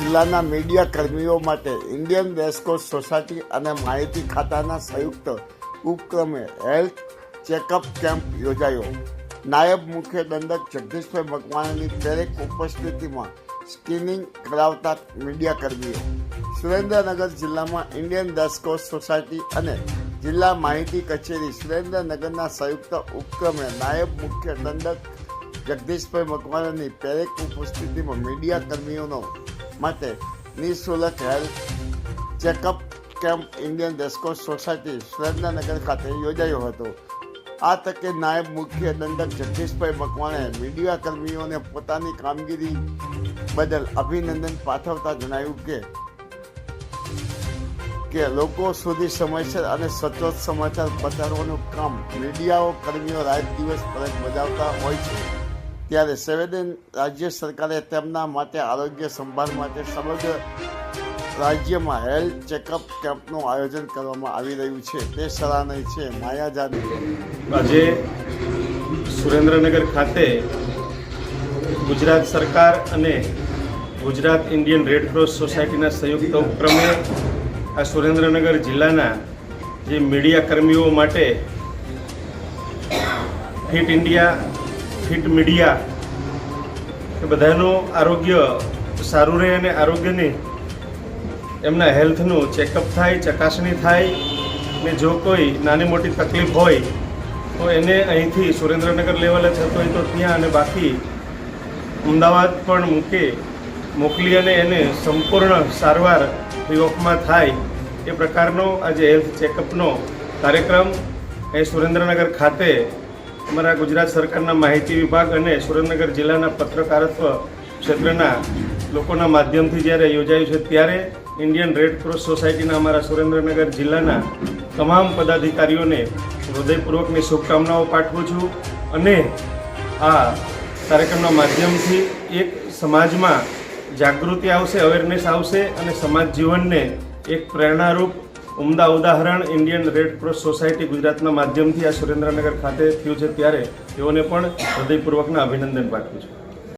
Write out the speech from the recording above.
જિલ્લાના મીડિયા કર્મીઓ માટે ઇન્ડિયન રેસકોર્સ સોસાયટી અને માહિતી ખાતાના સંયુક્ત ઉપક્રમે હેલ્થ ચેકઅપ કેમ્પ યોજાયો. નાયબ મુખ્ય દંડક જગદીશભાઈ મકવાણાની પ્રેરક ઉપસ્થિતિમાં સ્ક્રીનિંગ કરાવતા મીડિયા કર્મીઓ. સુરેન્દ્રનગર જિલ્લામાં ઇન્ડિયન રેસકોર્સ સોસાયટી અને જિલ્લા માહિતી કચેરી સુરેન્દ્રનગરના સંયુક્ત ઉપક્રમે નાયબ મુખ્ય દંડક જગદીશભાઈ મકવાણાની પ્રેરક ઉપસ્થિતિમાં મીડિયા કર્મીઓનો માટે નિઃશુલ્ક health checkup camp Indian racecourse society Surendranagar ખાતે યોજાયો હતો. આ તકે નાયબ મુખ્ય દંડક જગદીશભાઈ મકવાણાએ મીડિયા કર્મીઓને પોતાની કામગીરી બદલ અભિનંદન પાઠવતા જણાવ્યું કે લોકો સુધી સમયસર અને સચોટ સમાચાર પહોંચાડવાનું કામ મીડિયાઓ કર્મીઓ રાત દિવસ ફરજ બજાવતા હોય છે, ત્યારે સંવેદન રાજ્ય સરકારે તેમના માટે આરોગ્ય સંભાળ માટે સમગ્ર રાજ્યમાં હેલ્થ ચેકઅપ કેમ્પનું આયોજન કરવામાં આવી રહ્યું છે, તે સરાહનીય છે. માયાજાની આજે સુરેન્દ્રનગર ખાતે ગુજરાત સરકાર અને ગુજરાત ઇન્ડિયન રેડક્રોસ સોસાયટીના સંયુક્ત ઉપક્રમે આ સુરેન્દ્રનગર જિલ્લાના જે મીડિયા કર્મીઓ માટે ફિટ ઇન્ડિયા ફિટ મીડિયા એ બધાનું આરોગ્ય સારું રહે અને આરોગ્યની એમના હેલ્થનું ચેકઅપ થાય, ચકાસણી થાય ને જો કોઈ નાની મોટી તકલીફ હોય તો એને અહીંથી સુરેન્દ્રનગર લેવલે થતો હોય તો ત્યાં અને બાકી અમદાવાદ પણ મોકલી અને એને સંપૂર્ણ સારવાર ફ્રી ઓફમાં થાય એ પ્રકારનો આજે હેલ્થ ચેકઅપનો કાર્યક્રમ અહીં સુરેન્દ્રનગર ખાતે અમારા ગુજરાત સરકારના માહિતી વિભાગ અને સુરેન્દ્રનગર જિલ્લાના પત્રકારત્વ ક્ષેત્રના લોકોના માધ્યમથી જ્યારે યોજાયું છે, ત્યારે ઇન્ડિયન રેડક્રોસ સોસાયટીના અમારા સુરેન્દ્રનગર જિલ્લાના તમામ પદાધિકારીઓને હૃદયપૂર્વકની શુભકામનાઓ પાઠવું છું. અને આ કાર્યક્રમના માધ્યમથી એક સમાજમાં જાગૃતિ આવશે, અવેરનેસ આવશે અને સમાજ જીવનને એક પ્રેરણારૂપ ઉમદા ઉદાહરણ ઇન્ડિયન રેડક્રોસ સોસાયટી ગુજરાતના માધ્યમથી આ સુરેન્દ્રનગર ખાતે થયું છે, ત્યારે તેઓને પણ હૃદયપૂર્વકના અભિનંદન પાઠવું છું.